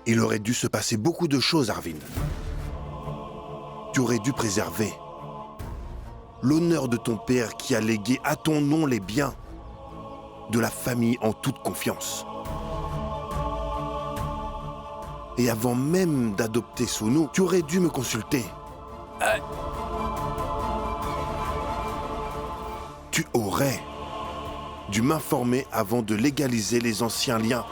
Il aurait dû se passer beaucoup de choses, Arvind. Tu aurais dû préserver l'honneur de ton père qui a légué à ton nom les biens de la famille en toute confiance. Et avant même d'adopter Sonu, tu aurais dû me consulter. Tu aurais dû m'informer avant de légaliser les anciens liens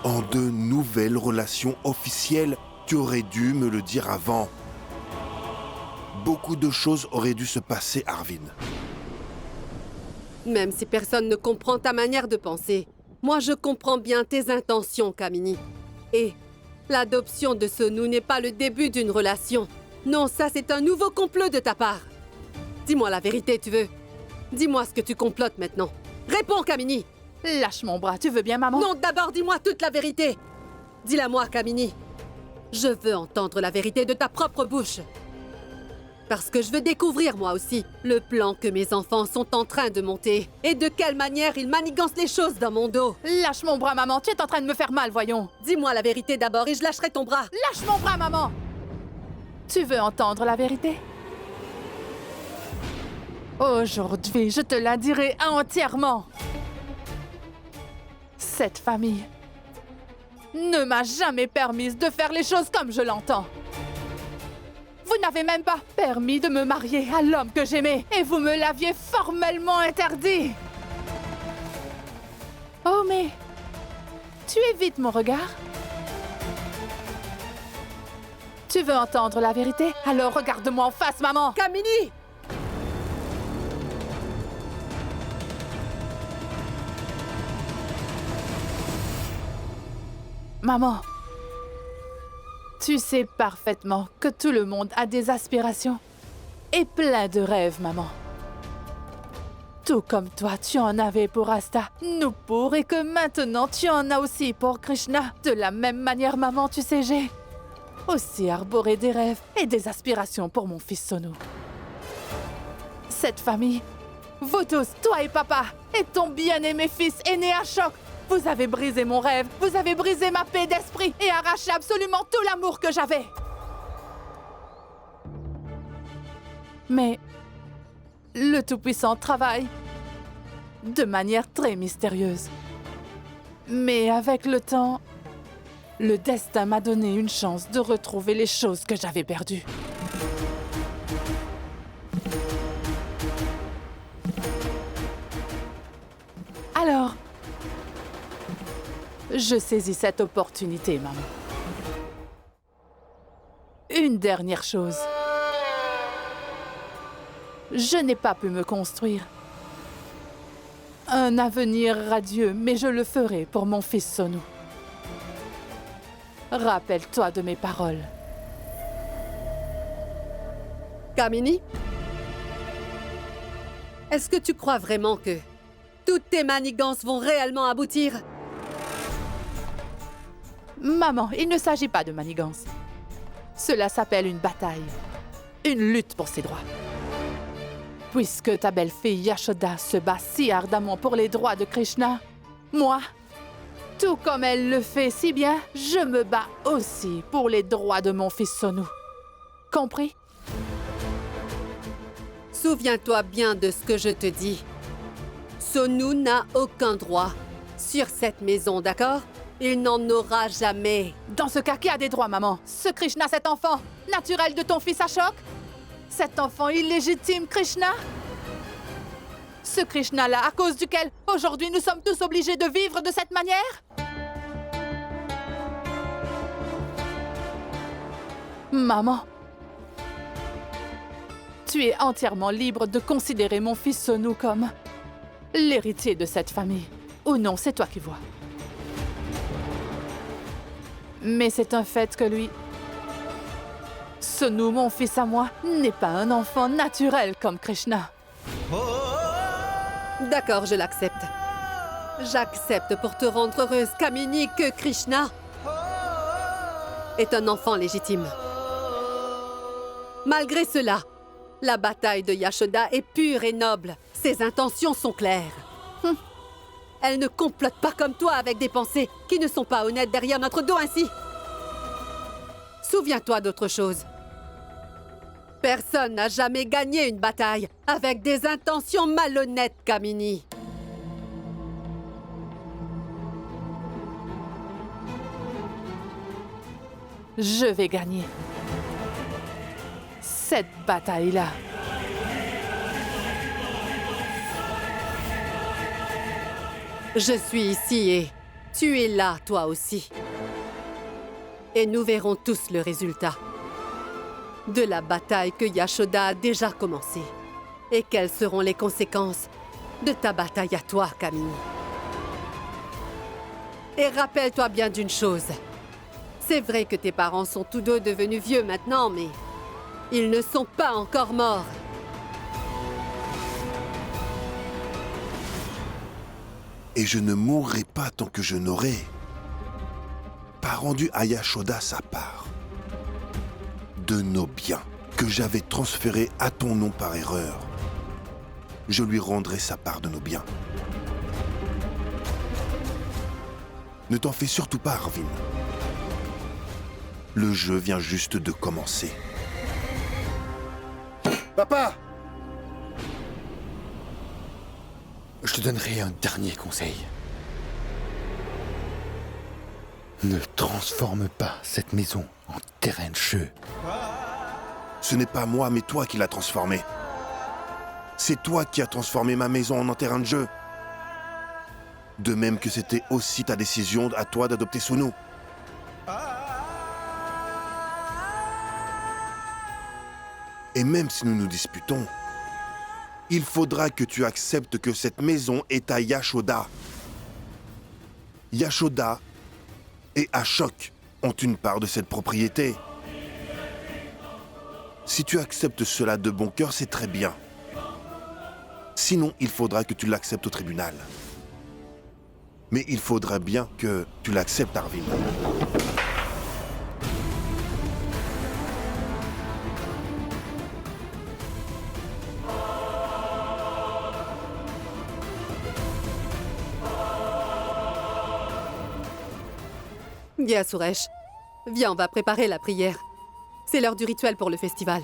en de nouvelles relations officielles. Tu aurais dû me le dire avant. Beaucoup de choses auraient dû se passer, Arvind. Même si personne ne comprend ta manière de penser, moi je comprends bien tes intentions, Kamini. Et l'adoption de Sonu n'est pas le début d'une relation. Non, ça c'est un nouveau complot de ta part. Dis-moi la vérité, tu veux. Dis-moi ce que tu complotes maintenant. Réponds, Kamini. Lâche mon bras, tu veux bien, maman? Non, d'abord dis-moi toute la vérité. Dis-la-moi, Kamini. Je veux entendre la vérité de ta propre bouche. Parce que je veux découvrir, moi aussi, le plan que mes enfants sont en train de monter. Et de quelle manière ils manigancent les choses dans mon dos. Lâche mon bras, maman, tu es en train de me faire mal, voyons. Dis-moi la vérité d'abord et je lâcherai ton bras. Lâche mon bras, maman! Tu veux entendre la vérité? Aujourd'hui, je te la dirai entièrement. Cette famille ne m'a jamais permise de faire les choses comme je l'entends. Vous n'avez même pas permis de me marier à l'homme que j'aimais et vous me l'aviez formellement interdit. Oh, mais tu évites mon regard? Tu veux entendre la vérité? Alors regarde-moi en face, maman! Kamini! Maman, tu sais parfaitement que tout le monde a des aspirations et plein de rêves, maman. Tout comme toi, tu en avais pour Asta, Nupur, et que maintenant tu en as aussi pour Krishna. De la même manière, maman, tu sais, j'ai aussi arboré des rêves et des aspirations pour mon fils Sonu. Cette famille, vous tous, toi et papa, et ton bien-aimé fils aîné Ashok, vous avez brisé mon rêve, vous avez brisé ma paix d'esprit et arraché absolument tout l'amour que j'avais. Mais le Tout-Puissant travaille de manière très mystérieuse. Mais avec le temps, le destin m'a donné une chance de retrouver les choses que j'avais perdues. Alors, je saisis cette opportunité, maman. Une dernière chose. Je n'ai pas pu me construire un avenir radieux, mais je le ferai pour mon fils Sonu. Rappelle-toi de mes paroles. Kamini? Est-ce que tu crois vraiment que toutes tes manigances vont réellement aboutir? Maman, il ne s'agit pas de manigance. Cela s'appelle une bataille. Une lutte pour ses droits. Puisque ta belle-fille Yashoda se bat si ardemment pour les droits de Krishna, moi, tout comme elle le fait si bien, je me bats aussi pour les droits de mon fils Sonu. Compris? Souviens-toi bien de ce que je te dis. Sonu n'a aucun droit sur cette maison, d'accord? Il n'en aura jamais. Dans ce cas, qui a des droits, maman? Ce Krishna, cet enfant naturel de ton fils Ashok? Cet enfant illégitime, Krishna? Ce Krishna-là, à cause duquel, aujourd'hui, nous sommes tous obligés de vivre de cette manière? Maman, tu es entièrement libre de considérer mon fils Sonu comme l'héritier de cette famille. Ou non, c'est toi qui vois. Mais c'est un fait que lui, Sonu, mon fils à moi, n'est pas un enfant naturel comme Krishna. D'accord, je l'accepte. J'accepte pour te rendre heureuse, Kamini, que Krishna est un enfant légitime. Malgré cela, la bataille de Yashoda est pure et noble. Ses intentions sont claires. Elle ne complote pas comme toi avec des pensées qui ne sont pas honnêtes derrière notre dos ainsi. Souviens-toi d'autre chose. Personne n'a jamais gagné une bataille avec des intentions malhonnêtes, Kamini. Je vais gagner cette bataille-là. Je suis ici et tu es là, toi aussi. Et nous verrons tous le résultat de la bataille que Yashoda a déjà commencée. Et quelles seront les conséquences de ta bataille à toi, Kamini. Et rappelle-toi bien d'une chose. C'est vrai que tes parents sont tous deux devenus vieux maintenant, mais ils ne sont pas encore morts. Et je ne mourrai pas tant que je n'aurai pas rendu à Yashoda sa part de nos biens que j'avais transférés à ton nom par erreur. Je lui rendrai sa part de nos biens. Ne t'en fais surtout pas, Arvin. Le jeu vient juste de commencer. Papa! Je te donnerai un dernier conseil. Ne transforme pas cette maison en terrain de jeu. Ce n'est pas moi, mais toi qui l'as transformé. C'est toi qui as transformé ma maison en un terrain de jeu. De même que c'était aussi ta décision à toi d'adopter Sunu. Et même si nous nous disputons, il faudra que tu acceptes que cette maison est à Yashoda. Yashoda et Ashok ont une part de cette propriété. Si tu acceptes cela de bon cœur, c'est très bien. Sinon, il faudra que tu l'acceptes au tribunal. Mais il faudra bien que tu l'acceptes, Arvin. Bien, Suresh. Viens, on va préparer la prière. C'est l'heure du rituel pour le festival.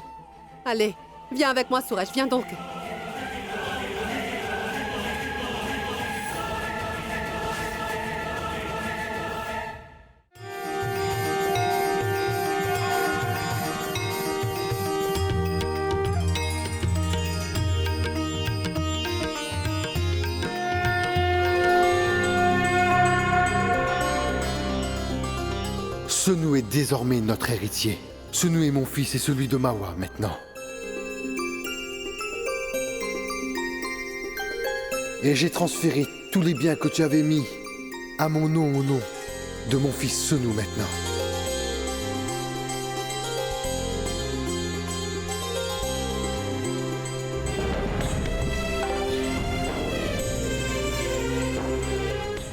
Allez, viens avec moi, Suresh, viens donc. Sunu est désormais notre héritier. Sunu est mon fils et celui de Mawa maintenant. Et j'ai transféré tous les biens que tu avais mis à mon nom au nom de mon fils Sunu maintenant.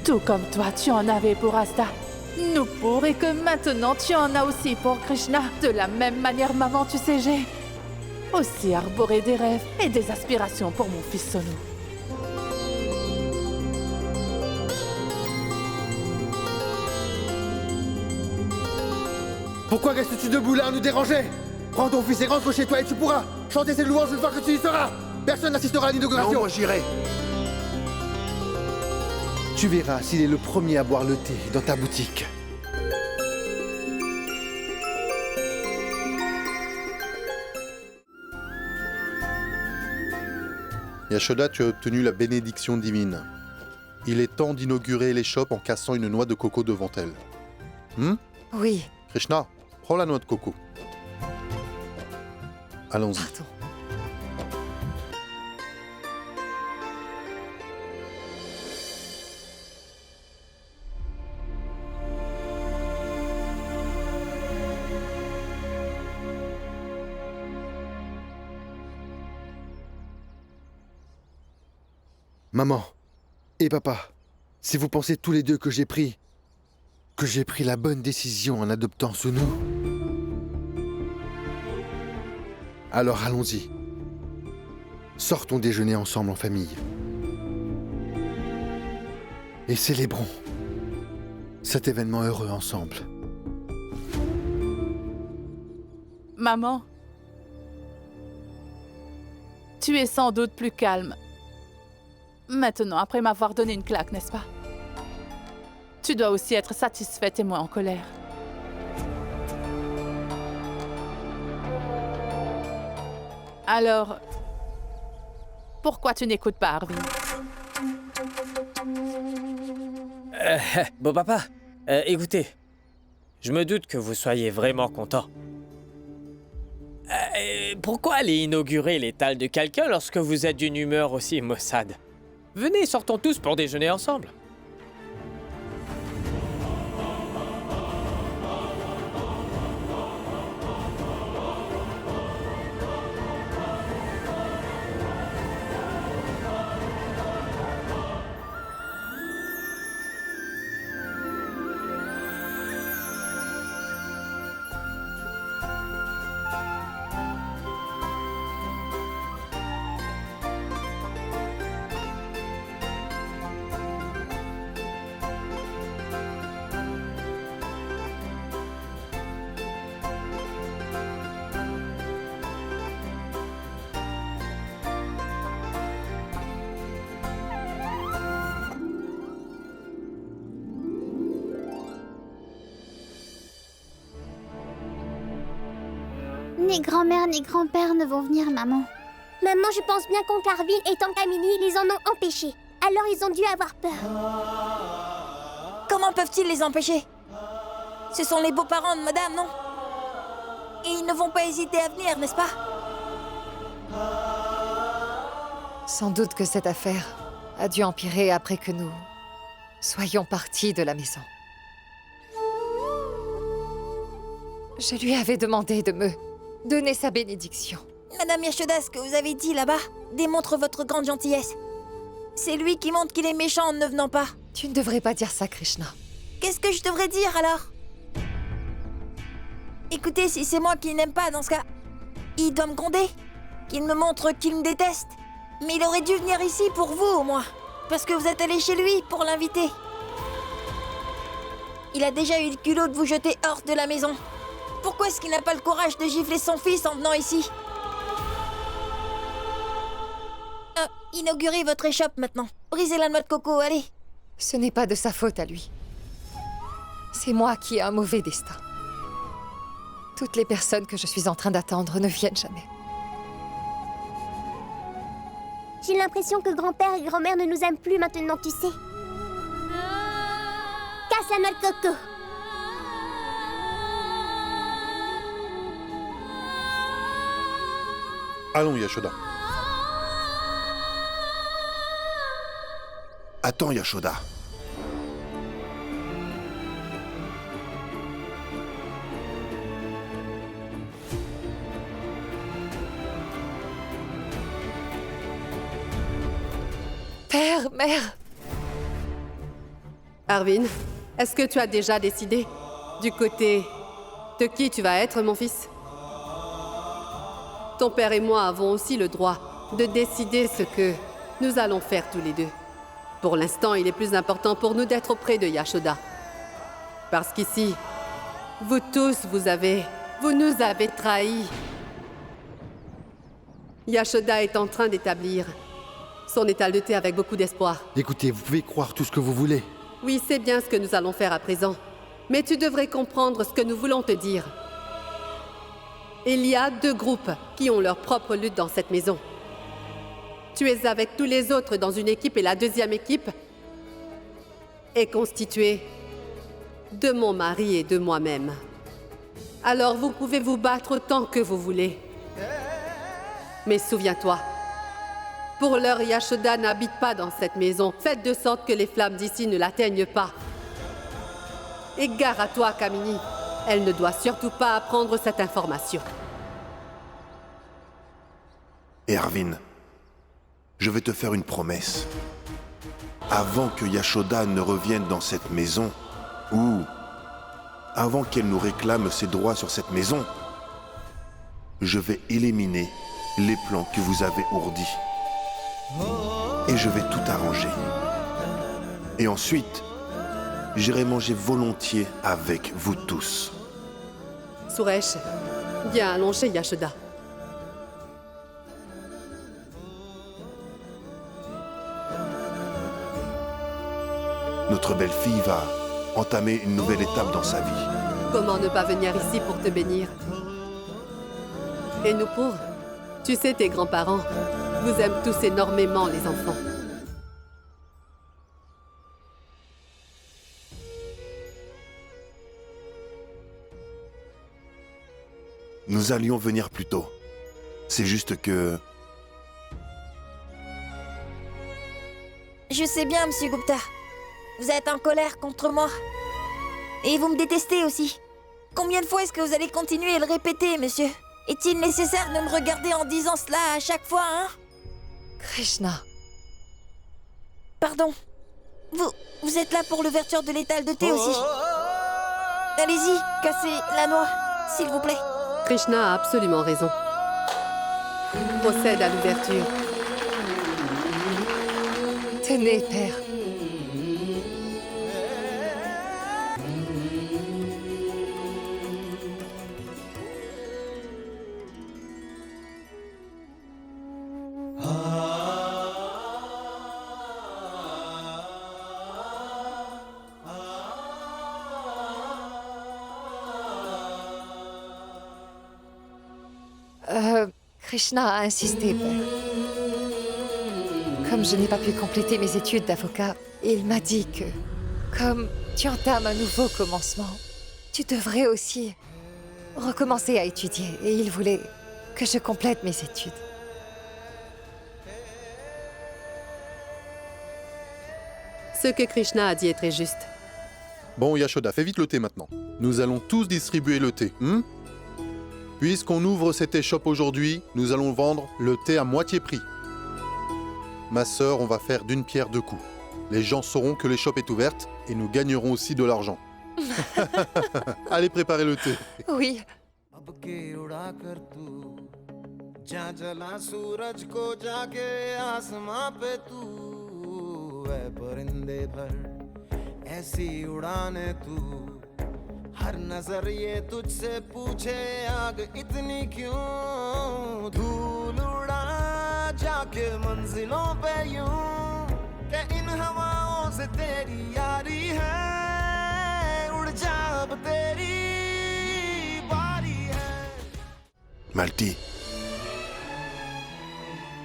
Tout comme toi, tu en avais pour Asta. Nous pour et que maintenant tu en as aussi pour Krishna. De la même manière, maman, tu sais, j'ai aussi arboré des rêves et des aspirations pour mon fils Sonu. Pourquoi restes-tu debout là à nous déranger? Prends ton fils et rentre chez toi et tu pourras chanter ses louanges une fois que tu y seras. Personne n'assistera à Non, l'inauguration. moi j'irai. Tu verras s'il est le premier à boire le thé dans ta boutique. Yashoda, tu as obtenu la bénédiction divine. Il est temps d'inaugurer les shops en cassant une noix de coco devant elle. Oui, Krishna, prends la noix de coco. Allons-y. pardon. Maman et papa, si vous pensez tous les deux que j'ai pris la bonne décision en adoptant Sunu, alors allons-y. Sortons déjeuner ensemble en famille. et célébrons cet événement heureux ensemble. Maman, tu es sans doute plus calme. Maintenant, après m'avoir donné une claque, n'est-ce pas? Tu dois aussi être satisfaite et moins en colère. Alors, pourquoi tu n'écoutes pas Arvin? Bon papa, écoutez, je me doute que vous soyez vraiment content. Pourquoi aller inaugurer l'étal de quelqu'un lorsque vous êtes d'une humeur aussi maussade? Venez, sortons tous pour déjeuner ensemble. Ni grand-mère ni grand-père ne vont venir, maman. Maman, je pense bien qu'Oncle Arvin et Tante Camille les en ont empêchés. Alors ils ont dû avoir peur. Comment peuvent-ils les empêcher? Ce sont les beaux-parents de madame, non? Et ils ne vont pas hésiter à venir, n'est-ce pas? Sans doute que cette affaire a dû empirer après que nous soyons partis de la maison. Je lui avais demandé de me donner sa bénédiction. Madame Yashoda, ce que vous avez dit là-bas démontre votre grande gentillesse. C'est lui qui montre qu'il est méchant en ne venant pas. Tu ne devrais pas dire ça, Krishna. Qu'est-ce que je devrais dire alors? Écoutez, si c'est moi qui n'aime pas dans ce cas, il doit me gronder, qu'il me montre qu'il me déteste. Mais il aurait dû venir ici pour vous au moins, parce que vous êtes allé chez lui pour l'inviter. Il a déjà eu le culot de vous jeter hors de la maison. Pourquoi est-ce qu'il n'a pas le courage de gifler son fils en venant ici? Inaugurez votre échoppe maintenant. Brisez la noix de coco, allez. Ce n'est pas de sa faute à lui. C'est moi qui ai un mauvais destin. Toutes les personnes que je suis en train d'attendre ne viennent jamais. J'ai l'impression que grand-père et grand-mère ne nous aiment plus maintenant, tu sais. Casse la noix de coco. Allons, Yashoda. Attends, Yashoda. Père, mère. Arvin, est-ce que tu as déjà décidé du côté de qui tu vas être, mon fils? Ton père et moi avons aussi le droit de décider ce que nous allons faire tous les deux. Pour l'instant, il est plus important pour nous d'être auprès de Yashoda. Parce qu'ici, vous tous, vous nous avez trahis. Yashoda est en train d'établir son étal de thé avec beaucoup d'espoir. Écoutez, vous pouvez croire tout ce que vous voulez. Oui, c'est bien ce que nous allons faire à présent. Mais tu devrais comprendre ce que nous voulons te dire. Il y a 2 groupes qui ont leur propre lutte dans cette maison. Tu es avec tous les autres dans une équipe et la deuxième équipe est constituée de mon mari et de moi-même. Alors vous pouvez vous battre autant que vous voulez. Mais souviens-toi, pour l'heure, Yashoda n'habite pas dans cette maison. Faites de sorte que les flammes d'ici ne l'atteignent pas. Et gare à toi, Kamini. Elle ne doit surtout pas apprendre cette information. Et Arvin, je vais te faire une promesse. Avant que Yashoda ne revienne dans cette maison, ou avant qu'elle nous réclame ses droits sur cette maison, je vais éliminer les plans que vous avez ourdis. Et je vais tout arranger. Et ensuite, j'irai manger volontiers avec vous tous. Suresh, viens, allons chez Yashoda. Notre belle-fille va entamer une nouvelle étape dans sa vie. Comment ne pas venir ici pour te bénir? Et Nupur, tu sais, tes grands-parents vous aiment tous énormément, les enfants. Nous allions venir plus tôt. C'est juste que... Je sais bien, Monsieur Gupta. Vous êtes en colère contre moi. Et vous me détestez aussi. Combien de fois est-ce que vous allez continuer à le répéter, monsieur? Est-il nécessaire de me regarder en disant cela à chaque fois, hein? Krishna, Pardon. Vous êtes là pour l'ouverture de l'étal de thé aussi. Allez-y, cassez la noix, s'il vous plaît. Krishna a absolument raison. Procède à l'ouverture. tenez, père. Krishna a insisté, père. Comme je n'ai pas pu compléter mes études d'avocat, il m'a dit que, comme tu entames un nouveau commencement, tu devrais aussi recommencer à étudier. Et il voulait que je complète mes études. Ce que Krishna a dit est très juste. Bon, Yashoda, fais vite le thé maintenant. Nous allons tous distribuer le thé, Puisqu'on ouvre cette échoppe aujourd'hui, nous allons vendre le thé à moitié prix. Ma sœur, on va faire d'une pierre deux coups. Les gens sauront que l'échoppe est ouverte et nous gagnerons aussi de l'argent. Allez préparer le thé. Oui. हर नजर ये तुझसे पूछे आग इतनी क्यों धूल उड़ा जाके मंजिलों पे यूं कि इन हवाओं से तेरी यारी है उड़ जा अब तेरी बारी है. Malti,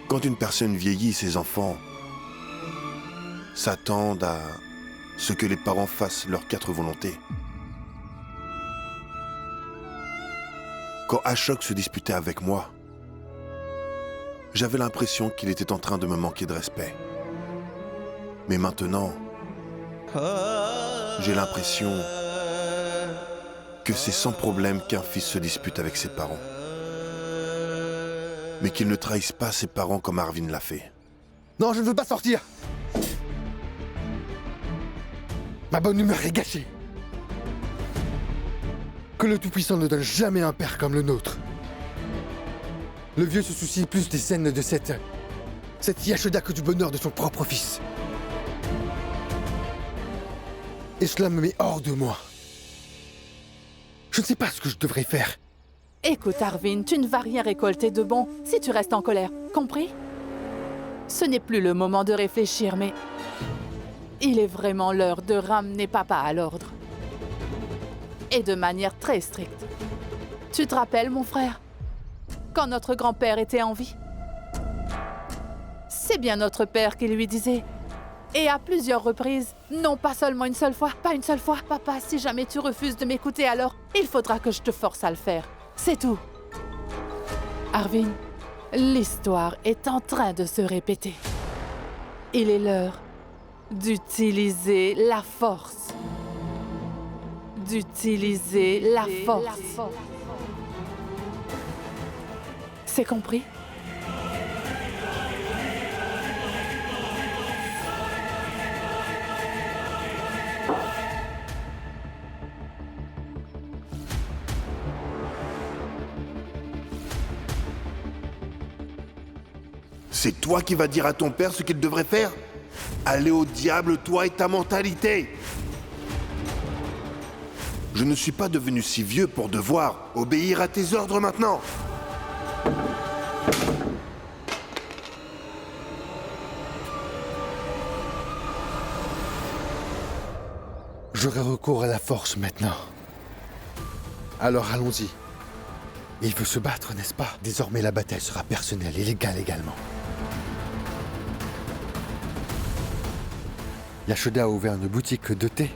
quand une personne vieillit, ses enfants s'attendent à ce que les parents fassent leurs 4 volontés. Quand Ashok se disputait avec moi, j'avais l'impression qu'il était en train de me manquer de respect. Mais maintenant, j'ai l'impression que c'est sans problème qu'un fils se dispute avec ses parents. Mais qu'il ne trahisse pas ses parents comme Arvind l'a fait. Non, je ne veux pas sortir. Ma bonne humeur est gâchée. Que le Tout-Puissant ne donne jamais un père comme le nôtre. Le vieux se soucie plus des scènes de cette Yashoda que du bonheur de son propre fils. Et cela me met hors de moi. Je ne sais pas ce que je devrais faire. Écoute, Arvind, tu ne vas rien récolter de bon si tu restes en colère, compris? Ce n'est plus le moment de réfléchir, mais il est vraiment l'heure de ramener papa à l'ordre. Et de manière très stricte. Tu te rappelles, mon frère, quand notre grand-père était en vie? C'est bien notre père qui lui disait, et à plusieurs reprises, non pas seulement une seule fois, pas une seule fois. Papa, si jamais tu refuses de m'écouter, alors il faudra que je te force à le faire. C'est tout. Arvind, l'histoire est en train de se répéter. Il est l'heure d'utiliser la force. D'utiliser la force. C'est compris? C'est toi qui vas dire à ton père ce qu'il devrait faire? Allez au diable, toi et ta mentalité! Je ne suis pas devenu si vieux pour devoir obéir à tes ordres maintenant. J'aurai recours à la force maintenant. Alors allons-y. Il veut se battre, n'est-ce pas? Désormais, la bataille sera personnelle et légale également. Yashoda a ouvert une boutique de thé.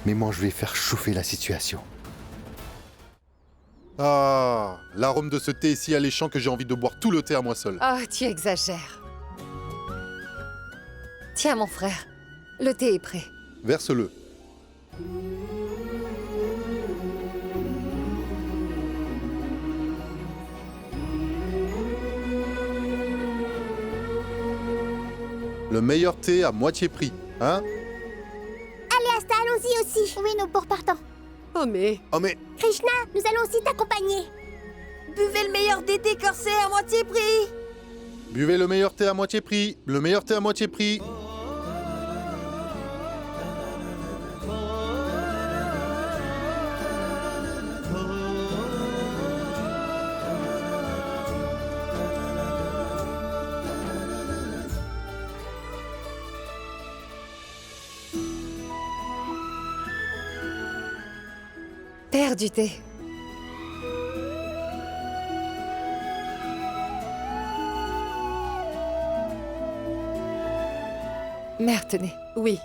Mais moi, je vais faire chauffer la situation. Ah, l'arôme de ce thé est si alléchant que j'ai envie de boire tout le thé à moi seul. Oh, tu exagères. Tiens, mon frère, le thé est prêt. Verse-le. Le meilleur thé à moitié prix, hein? Allez, Asta, allons-y aussi. Oui, nous partons. Oh mais... Krishna, nous allons aussi t'accompagner. Buvez le meilleur des thés corsés à moitié prix. Buvez le meilleur thé à moitié prix. Le meilleur thé à moitié prix. Père du thé. Mère, tenez. Oui.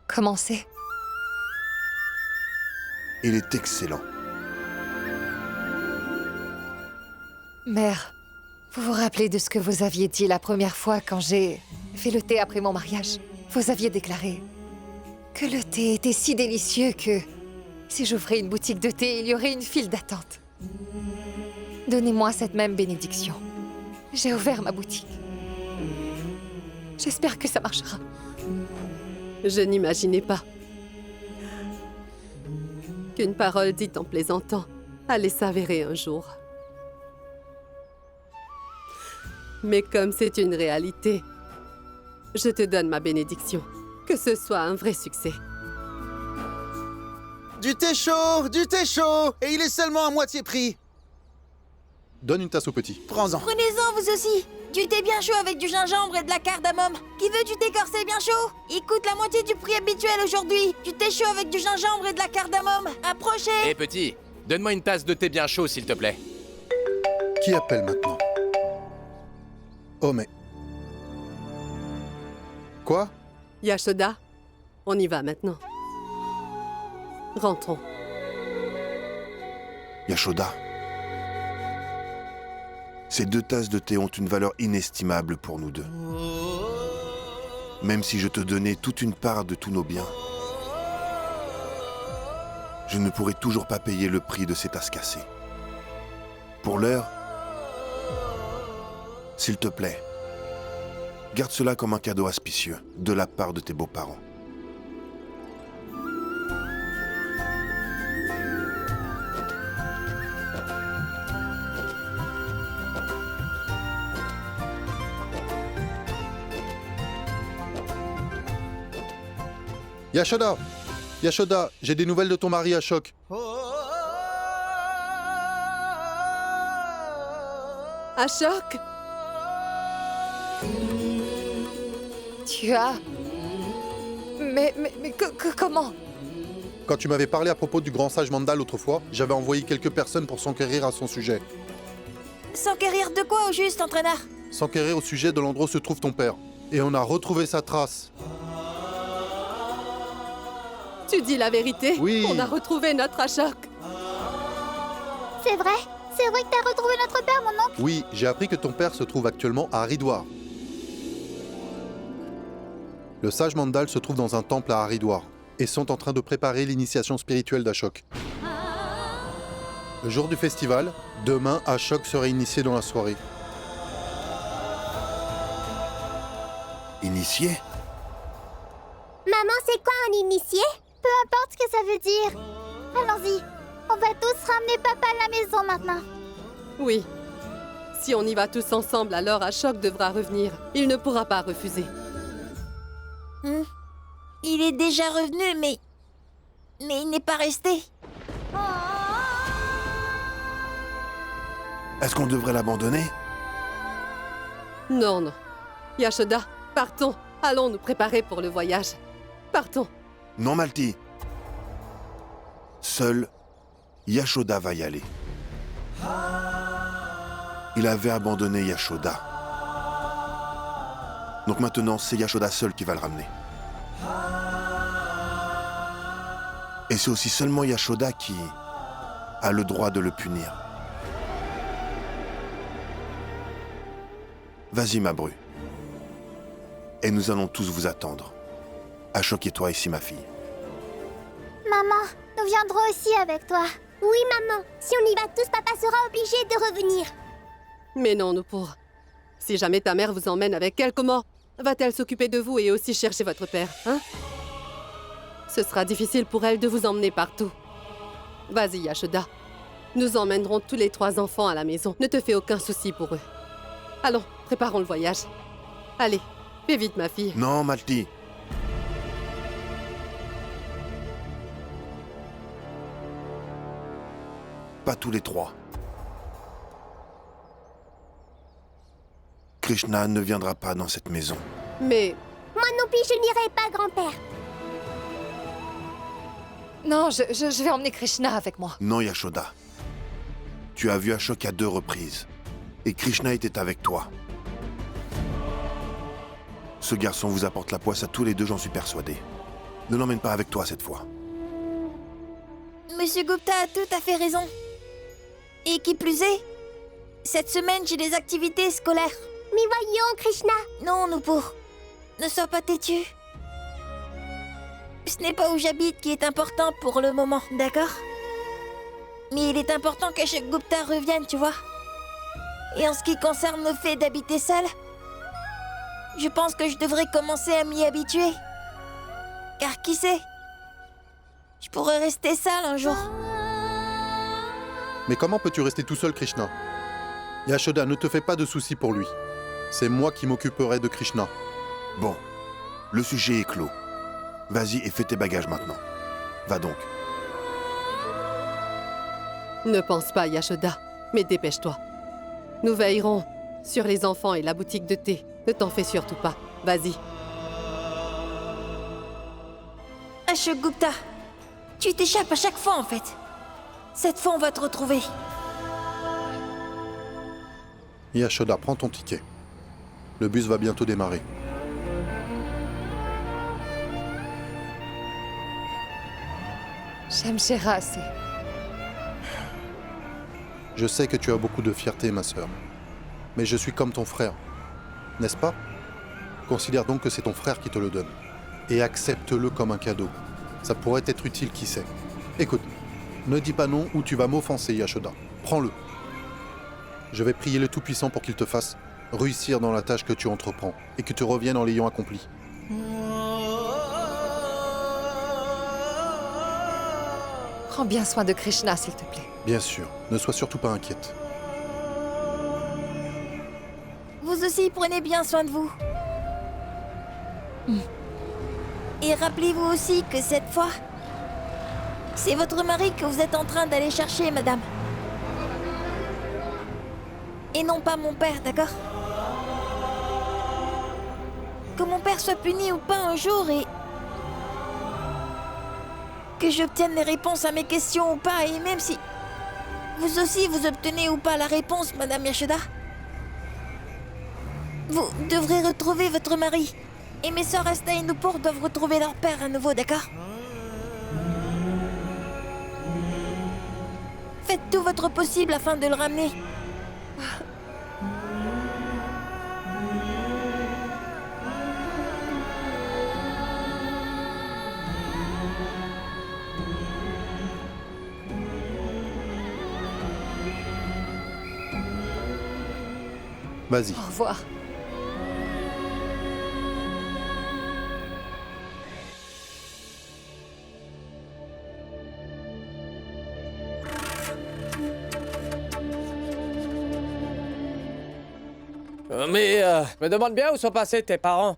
Comment c'est? Il est excellent. Mère, vous vous rappelez de ce que vous aviez dit la première fois quand j'ai fait le thé après mon mariage? Vous aviez déclaré que le thé était si délicieux que si j'ouvrais une boutique de thé, il y aurait une file d'attente. Donnez-moi cette même bénédiction. J'ai ouvert ma boutique. J'espère que ça marchera. Je n'imaginais pas qu'une parole dite en plaisantant allait s'avérer un jour. Mais comme c'est une réalité, je te donne ma bénédiction. Que ce soit un vrai succès. Du thé chaud, et il est seulement à moitié prix. Donne une tasse au petit. Prends-en. Prenez-en vous aussi. Du thé bien chaud avec du gingembre et de la cardamome. Qui veut du thé corsé bien chaud? Il coûte la moitié du prix habituel aujourd'hui. Du thé chaud avec du gingembre et de la cardamome. Approchez. Hé petit, donne-moi une tasse de thé bien chaud s'il te plaît. Qui appelle maintenant? Oh mais... Quoi? Yashoda, on y va maintenant. Rentrons. Yashoda. Ces 2 tasses de thé ont une valeur inestimable pour nous deux. Même si je te donnais toute une part de tous nos biens, je ne pourrais toujours pas payer le prix de ces tasses cassées. Pour l'heure, s'il te plaît, garde cela comme un cadeau auspicieux de la part de tes beaux-parents. Yashoda! Yashoda, j'ai des nouvelles de ton mari Ashok. Ashok! Tu as... Mais comment? Quand tu m'avais parlé à propos du grand sage Mandal autrefois, j'avais envoyé quelques personnes pour s'enquérir à son sujet. S'enquérir de quoi au juste, entraîneur? S'enquérir au sujet de l'endroit où se trouve ton père. Et on a retrouvé sa trace. Tu dis la vérité? Oui. On a retrouvé notre Ashok. C'est vrai? C'est vrai que t'as retrouvé notre père, mon oncle? Oui, j'ai appris que ton père se trouve actuellement à Haridwar. Le sage Mandal se trouve dans un temple à Haridwar et sont en train de préparer l'initiation spirituelle d'Ashok. Le jour du festival, demain, Ashok sera initié dans la soirée. Initié? c'est quoi un initié? Peu importe ce que ça veut dire. Allons-y. On va tous ramener papa à la maison maintenant. Oui. Si on y va tous ensemble, alors Ashok devra revenir. Il ne pourra pas refuser. Il est déjà revenu, mais il n'est pas resté. Est-ce qu'on devrait l'abandonner? Non, non. Yashoda, partons. Allons nous préparer pour le voyage. Partons. Non, Malti. Seul Yashoda va y aller. Il avait abandonné Yashoda. Donc maintenant, c'est Yashoda seul qui va le ramener. Et c'est aussi seulement Yashoda qui a le droit de le punir. Vas-y, ma bru. Et nous allons tous vous attendre. Ashok et toi ici, ma fille. Maman, nous viendrons aussi avec toi. Oui, maman. Si on y va tous, papa sera obligé de revenir. Mais non, Nupur. Si jamais ta mère vous emmène avec elle, comment va-t-elle s'occuper de vous et aussi chercher votre père, hein? Ce sera difficile pour elle de vous emmener partout. Vas-y, Yashoda. Nous emmènerons tous les 3 enfants à la maison. Ne te fais aucun souci pour eux. Allons, préparons le voyage. Allez, fais vite, ma fille. Non, Malti. Pas tous les 3. Krishna ne viendra pas dans cette maison. Mais... Moi non plus, je n'irai pas, grand-père. Non, je vais emmener Krishna avec moi. Non, Yashoda. Tu as vu Ashok à 2 reprises. Et Krishna était avec toi. Ce garçon vous apporte la poisse à tous les 2, j'en suis persuadé. Ne l'emmène pas avec toi cette fois. Monsieur Gupta a tout à fait raison. Et qui plus est, cette semaine, j'ai des activités scolaires. Mais voyons, Krishna. Non, Nupur. Ne sois pas têtu. Ce n'est pas où j'habite qui est important pour le moment, d'accord? Mais il est important que Ashok Gupta revienne, tu vois. Et en ce qui concerne le fait d'habiter seul, je pense que je devrais commencer à m'y habituer. Car qui sait, je pourrais rester seul un jour. Mais comment peux-tu rester tout seul, Krishna? Yashoda, ne te fais pas de soucis pour lui. C'est moi qui m'occuperai de Krishna. Bon, le sujet est clos. Vas-y et fais tes bagages maintenant. Va donc. Ne pense pas, Yashoda, mais dépêche-toi. Nous veillerons sur les enfants et la boutique de thé. Ne t'en fais surtout pas. Vas-y. Ashok Gupta, tu t'échappes à chaque fois en fait. Cette fois, on va te retrouver. Yashoda, prends ton ticket. Le bus va bientôt démarrer. J'aime Shera assez. Je sais que tu as beaucoup de fierté, ma sœur. Mais je suis comme ton frère. N'est-ce pas? Considère donc que c'est ton frère qui te le donne. Et accepte-le comme un cadeau. Ça pourrait être utile, qui sait. Écoute, ne dis pas non ou tu vas m'offenser, Yashoda. Prends-le. Je vais prier le Tout-Puissant pour qu'il te fasse réussir dans la tâche que tu entreprends et que tu reviennes en l'ayant accomplie. Prends bien soin de Krishna, s'il te plaît. Bien sûr, ne sois surtout pas inquiète. Vous aussi, prenez bien soin de vous. Et rappelez-vous aussi que cette fois, c'est votre mari que vous êtes en train d'aller chercher, madame. Et non pas mon père, d'accord? Que mon père soit puni ou pas un jour et... que j'obtienne les réponses à mes questions ou pas, et même si... vous aussi, vous obtenez ou pas la réponse, madame Yashoda. Vous devrez retrouver votre mari. Et mes sœurs Asta et Nupur doivent retrouver leur père à nouveau, d'accord? Faites tout votre possible afin de le ramener. Vas-y. Au revoir. Je me demande bien où sont passés tes parents.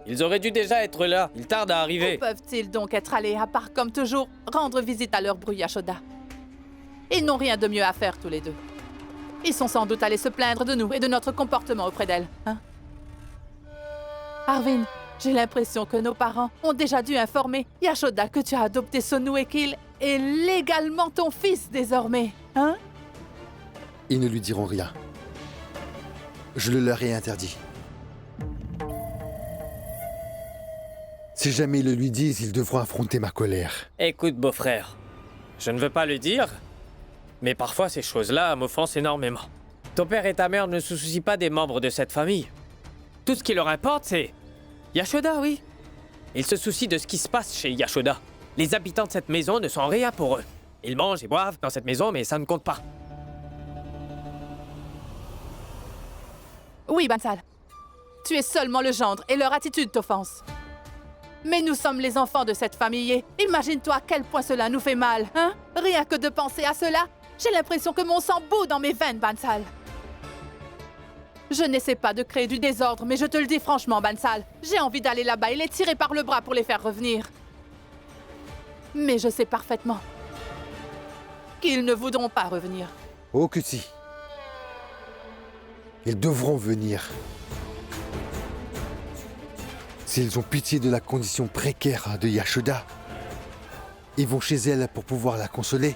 Ils auraient dû déjà être là. Ils tardent à Où arriver. peuvent-ils donc être allés, à part, comme toujours, rendre visite à leur bru Yashoda? Ils n'ont rien de mieux à faire tous les deux. Ils sont sans doute allés se plaindre de nous et de notre comportement auprès d'elle, hein? Arvin, j'ai l'impression que nos parents ont déjà dû informer Yashoda que tu as adopté Sonu et qu'il est légalement ton fils désormais, hein? Ils ne lui diront rien. Je le leur ai interdit. Si jamais ils le lui disent, ils devront affronter ma colère. Écoute, beau-frère, je ne veux pas le dire, mais parfois ces choses-là m'offensent énormément. Ton père et ta mère ne se soucient pas des membres de cette famille. Tout ce qui leur importe, c'est Yashoda, oui. Ils se soucient de ce qui se passe chez Yashoda. Les habitants de cette maison ne sont rien pour eux. Ils mangent et boivent dans cette maison, mais ça ne compte pas. Oui, Bansal. Tu es seulement le gendre et leur attitude t'offense. Mais nous sommes les enfants de cette famille et imagine-toi à quel point cela nous fait mal, hein? Rien que de penser à cela, j'ai l'impression que mon sang bout dans mes veines, Bansal. Je n'essaie pas de créer du désordre, mais je te le dis franchement, Bansal, j'ai envie d'aller là-bas et les tirer par le bras pour les faire revenir. Mais je sais parfaitement qu'ils ne voudront pas revenir. Oh que si. Ils devront venir. S'ils ont pitié de la condition précaire de Yashoda, ils vont chez elle pour pouvoir la consoler.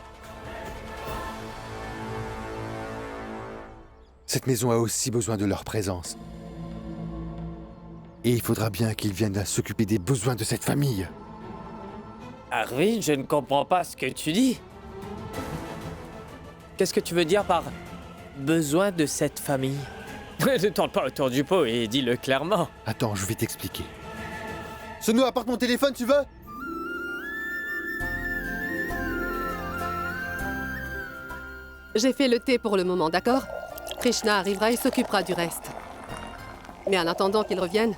Cette maison a aussi besoin de leur présence. Et il faudra bien qu'ils viennent s'occuper des besoins de cette famille. Arvin, je ne comprends pas ce que tu dis. Qu'est-ce que tu veux dire par besoin de cette famille? Ne tourne pas autour du pot et dis-le clairement. Attends, je vais t'expliquer. Sonu, apporte mon téléphone, tu veux? J'ai fait le thé pour le moment, d'accord? Krishna arrivera et s'occupera du reste. Mais en attendant qu'il revienne,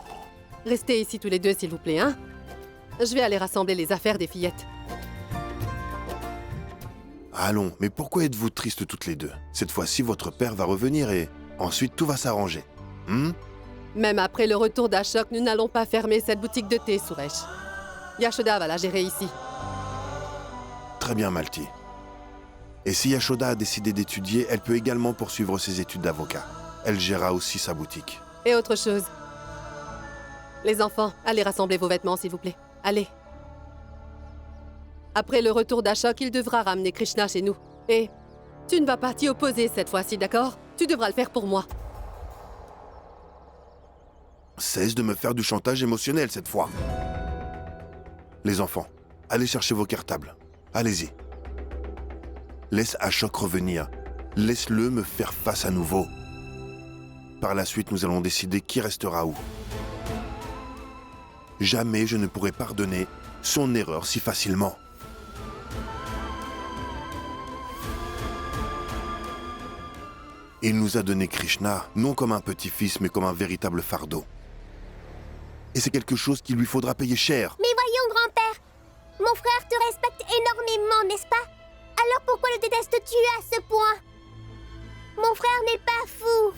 restez ici tous les deux, s'il vous plaît, hein? Je vais aller rassembler les affaires des fillettes. Allons, mais pourquoi êtes-vous tristes toutes les deux? Cette fois-ci, votre père va revenir et ensuite tout va s'arranger. Même après le retour d'Ashok, nous n'allons pas fermer cette boutique de thé, Suresh. Yashoda va la gérer ici. Très bien, Malti. Et si Yashoda a décidé d'étudier, elle peut également poursuivre ses études d'avocat. Elle gérera aussi sa boutique. Et autre chose. Les enfants, allez rassembler vos vêtements, s'il vous plaît. Allez. Après le retour d'Ashok, il devra ramener Krishna chez nous. Et tu ne vas pas t'y opposer cette fois-ci, d'accord? Tu devras le faire pour moi. Cesse de me faire du chantage émotionnel cette fois. Les enfants, allez chercher vos cartables. Allez-y. Laisse Ashok revenir. Laisse-le me faire face à nouveau. Par la suite, nous allons décider qui restera où. Jamais je ne pourrai pardonner son erreur si facilement. Il nous a donné Krishna, non comme un petit-fils, mais comme un véritable fardeau. Et c'est quelque chose qu'il lui faudra payer cher. Mais voyons, grand-père, mon frère te respecte énormément, n'est-ce pas? Alors pourquoi le détestes-tu à ce point? Mon frère n'est pas fou.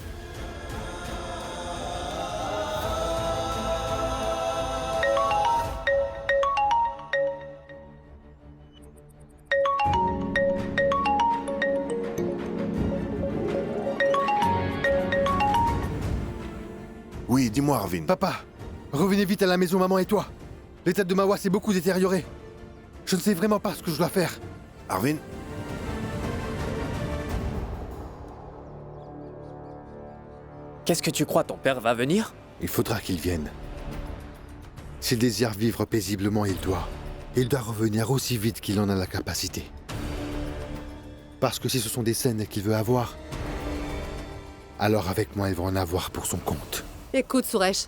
Oui, dis-moi, Arvin. Papa, revenez vite à la maison, maman et toi. L'état de Mawa s'est beaucoup détérioré. Je ne sais vraiment pas ce que je dois faire. Arvin? Qu'est-ce que tu crois, ton père va venir? Il faudra qu'il vienne. S'il désire vivre paisiblement, il doit revenir aussi vite qu'il en a la capacité. Parce que si ce sont des scènes qu'il veut avoir, alors avec moi, il va en avoir pour son compte. Écoute, Suresh.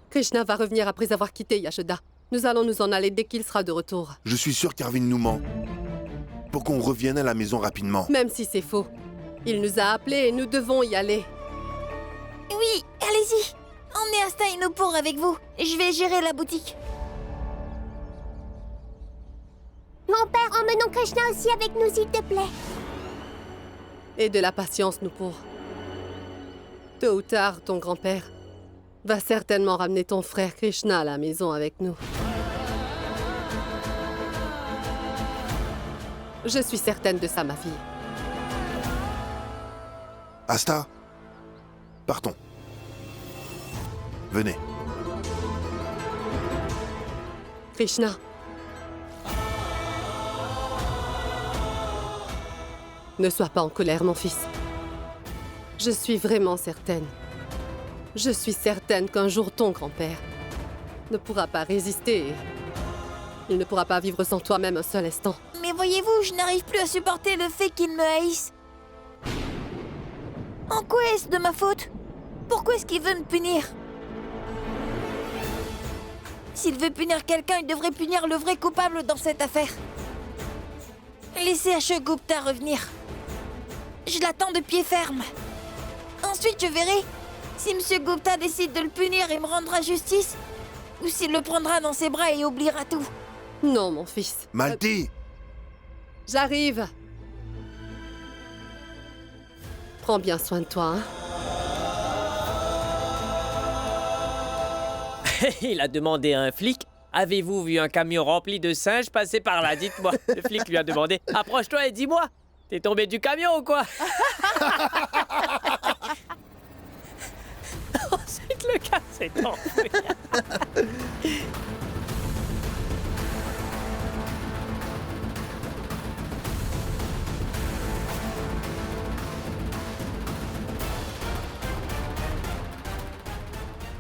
Krishna va revenir après avoir quitté Yashoda. Nous allons nous en aller dès qu'il sera de retour. Je suis sûr qu'Arvin nous ment. Pour qu'on revienne à la maison rapidement. Même si c'est faux. Il nous a appelés et nous devons y aller. Oui, allez-y. Emmenez Asta et Nupur avec vous. Je vais gérer la boutique. Grand-père, emmenons Krishna aussi avec nous, s'il te plaît. Et de la patience, Nupur. Tôt ou tard, ton grand-père va certainement ramener ton frère Krishna à la maison avec nous. Je suis certaine de ça, ma fille. Asta, partons. Venez. Krishna. Ne sois pas en colère, mon fils. Je suis vraiment certaine. Je suis certaine qu'un jour ton grand-père ne pourra pas résister. Il ne pourra pas vivre sans toi même un seul instant. Mais voyez-vous, je n'arrive plus à supporter le fait qu'il me haïsse. En quoi est-ce de ma faute? Pourquoi est-ce qu'il veut me punir? S'il veut punir quelqu'un, il devrait punir le vrai coupable dans cette affaire. Laissez Ashok Gupta revenir. Je l'attends de pied ferme. Ensuite, je verrai si M. Gupta décide de le punir et me rendra justice, ou s'il le prendra dans ses bras et oubliera tout. Non, mon fils. Malti! J'arrive. Prends bien soin de toi, hein. Il a demandé à un flic, avez-vous vu un camion rempli de singes passer par là? Dites-moi. Le flic lui a demandé, approche-toi et dis-moi, t'es tombé du camion ou quoi? Oh, c'est que le gars s'est enfui.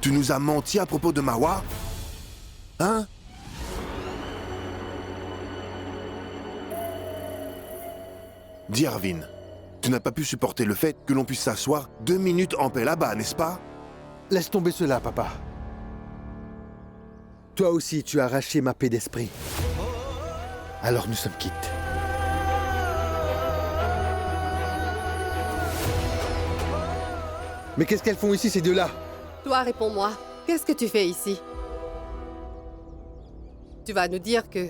Tu nous as menti à propos de Mawa? Hein? Dis Arvin, tu n'as pas pu supporter le fait que l'on puisse s'asseoir 2 minutes en paix là-bas, n'est-ce pas? Laisse tomber cela, papa. Toi aussi, tu as arraché ma paix d'esprit. Alors nous sommes quittes. Mais qu'est-ce qu'elles font ici, ces deux-là? Toi, réponds-moi. Qu'est-ce que tu fais ici? Tu vas nous dire que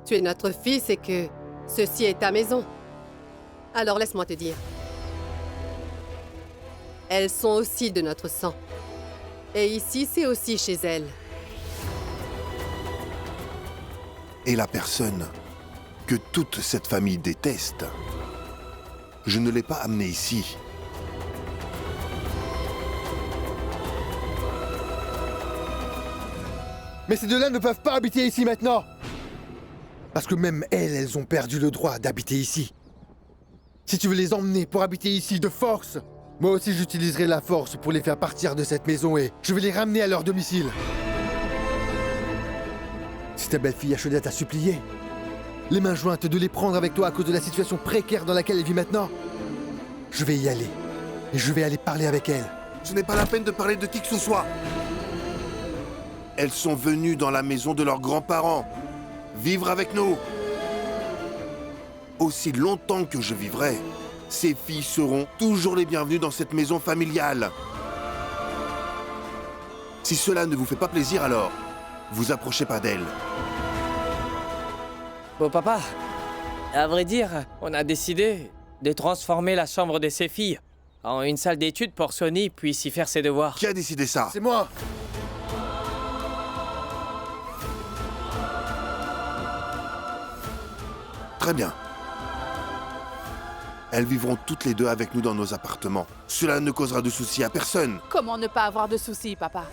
tu es notre fils et que ceci est ta maison. Alors laisse-moi te dire. Elles sont aussi de notre sang. Et ici, c'est aussi chez elles. Et la personne que toute cette famille déteste, je ne l'ai pas amenée ici. Mais ces deux-là ne peuvent pas habiter ici maintenant. Parce que même elles ont perdu le droit d'habiter ici. Si tu veux les emmener pour habiter ici de force, moi aussi j'utiliserai la force pour les faire partir de cette maison et je vais les ramener à leur domicile. Si ta belle-fille Yashoda t'a supplié, les mains jointes, de les prendre avec toi à cause de la situation précaire dans laquelle elle vit maintenant, je vais y aller. Et je vais aller parler avec elle. Ce n'est pas la peine de parler de qui que ce soit. Elles sont venues dans la maison de leurs grands-parents, vivre avec nous. Aussi longtemps que je vivrai, ces filles seront toujours les bienvenues dans cette maison familiale. Si cela ne vous fait pas plaisir, alors, vous approchez pas d'elles. Bon, papa, à vrai dire, on a décidé de transformer la chambre de ses filles en une salle d'études pour Sonny puisse y faire ses devoirs. Qui a décidé ça? C'est moi! Très bien. Elles vivront toutes les deux avec nous dans nos appartements. Cela ne causera de soucis à personne. Comment ne pas avoir de soucis, papa?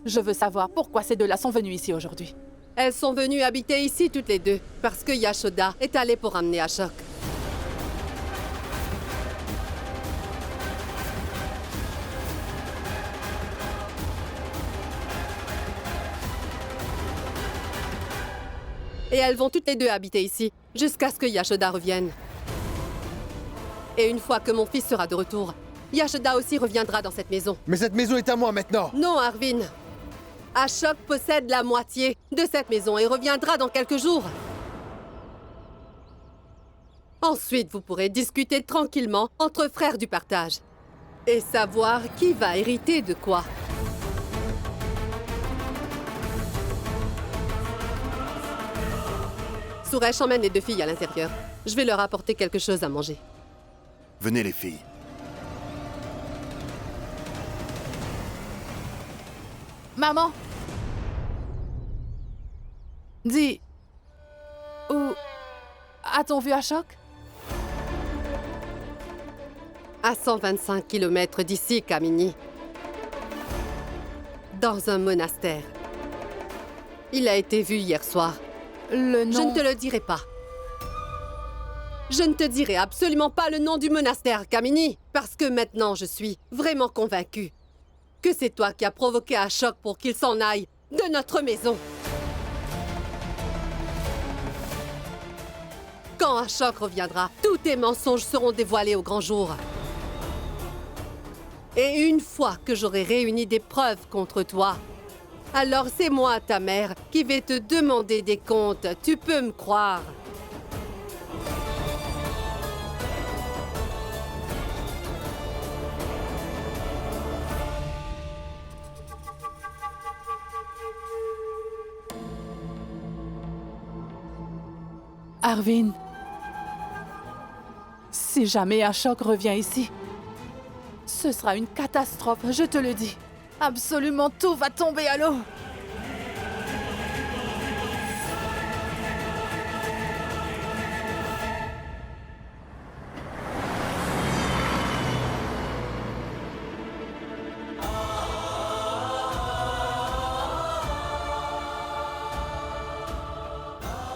Je veux savoir pourquoi ces deux-là sont venus ici aujourd'hui. Elles sont venues habiter ici toutes les deux, parce que Yashoda est allée pour ramener Ashok. Et elles vont toutes les deux habiter ici, jusqu'à ce que Yashoda revienne. Et une fois que mon fils sera de retour, Yashoda aussi reviendra dans cette maison. Mais cette maison est à moi maintenant! Non, Arvin. Ashok possède la moitié de cette maison et reviendra dans quelques jours. Ensuite, vous pourrez discuter tranquillement entre frères du partage et savoir qui va hériter de quoi. Suresh emmène les deux filles à l'intérieur. Je vais leur apporter quelque chose à manger. Venez les filles. Maman! Dis... Où a-t-on vu Ashok? À 125 km d'ici, Kamini. Dans un monastère. Il a été vu hier soir. Le nom... Je ne te le dirai pas. Je ne te dirai absolument pas le nom du monastère, Kamini, parce que maintenant je suis vraiment convaincue que c'est toi qui as provoqué Ashok pour qu'il s'en aille de notre maison. Quand Ashok reviendra, tous tes mensonges seront dévoilés au grand jour. Et une fois que j'aurai réuni des preuves contre toi, alors c'est moi, ta mère, qui vais te demander des comptes. Tu peux me croire. Arvind, si jamais Ashok revient ici, ce sera une catastrophe, je te le dis. Absolument tout va tomber à l'eau.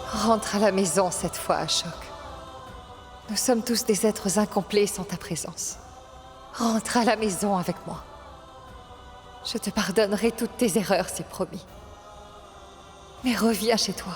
Rentre à la maison cette fois, Ashok. Nous sommes tous des êtres incomplets sans ta présence. Rentre à la maison avec moi. Je te pardonnerai toutes tes erreurs, c'est promis. Mais reviens chez toi.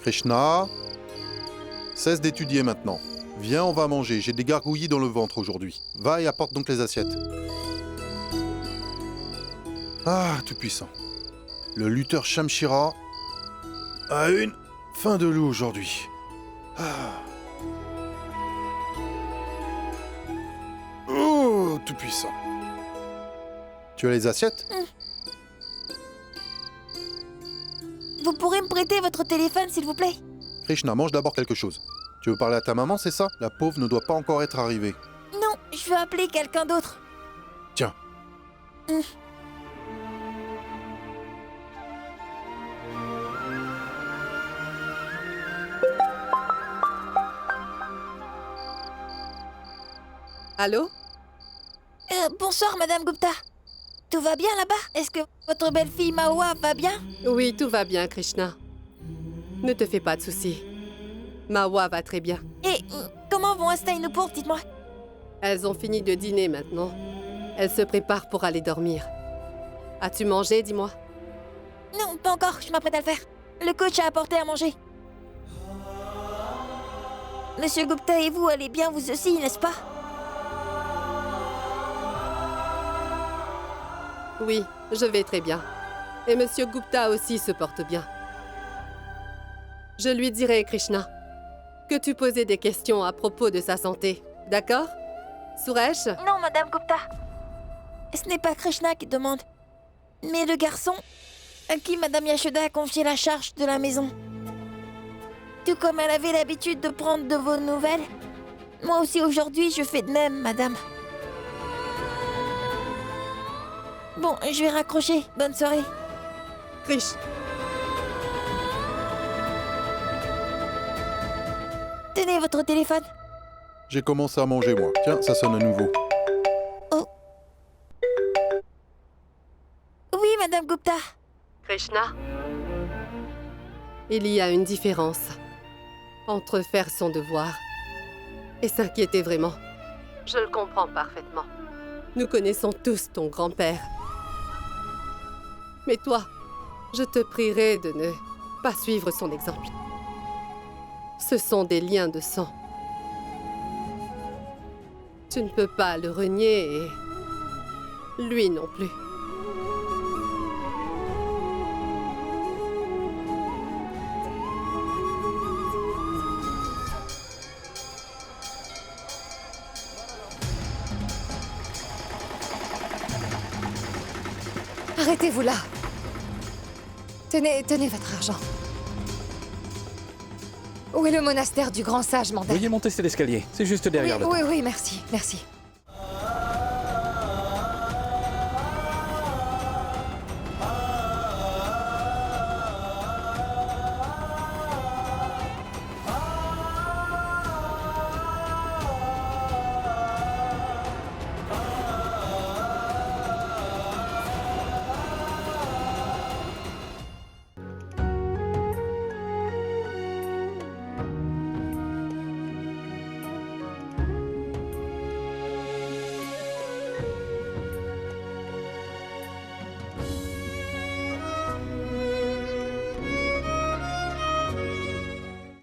Krishna, cesse d'étudier maintenant. Viens, on va manger. J'ai des gargouillis dans le ventre aujourd'hui. Va et apporte donc les assiettes. Ah, tout-puissant. Le lutteur Shamshira a une faim de loup aujourd'hui. Ah. Oh, tout-puissant. Tu as les assiettes? Vous pourrez me prêter votre téléphone, s'il vous plaît? Krishna, mange d'abord quelque chose. Tu veux parler à ta maman, c'est ça? La pauvre ne doit pas encore être arrivée. Non, je veux appeler quelqu'un d'autre. Tiens. Allô? Bonsoir, Madame Gupta. Tout va bien là-bas? Est-ce que votre belle-fille Mahua va bien? Oui, tout va bien, Krishna. Ne te fais pas de soucis. Mahua va très bien. Et comment vont Asta et Nupur, dites-moi? Elles ont fini de dîner maintenant. Elles se préparent pour aller dormir. As-tu mangé, dis-moi? Non, pas encore, je m'apprête à le faire. Le coach a apporté à manger. Monsieur Gupta et vous allez bien vous aussi, n'est-ce pas? Oui, je vais très bien. Et Monsieur Gupta aussi se porte bien. Je lui dirai, Krishna, que tu posais des questions à propos de sa santé. D'accord? Suresh? Non, Madame Gupta. Ce n'est pas Krishna qui demande, mais le garçon à qui Madame Yashoda a confié la charge de la maison. Tout comme elle avait l'habitude de prendre de vos nouvelles, moi aussi aujourd'hui je fais de même, Madame. Bon, je vais raccrocher. Bonne soirée. Krish. Tenez votre téléphone. J'ai commencé à manger, moi. Tiens, ça sonne à nouveau. Oh. Oui, Madame Gupta. Krishna. Il y a une différence entre faire son devoir et s'inquiéter vraiment. Je le comprends parfaitement. Nous connaissons tous ton grand-père. Mais toi, je te prierai de ne pas suivre son exemple. Ce sont des liens de sang. Tu ne peux pas le renier et lui non plus. Arrêtez-vous là. Tenez votre argent. Où est le monastère du grand sage Mandel? Veuillez monter cet escalier. C'est juste derrière le... Oui, merci.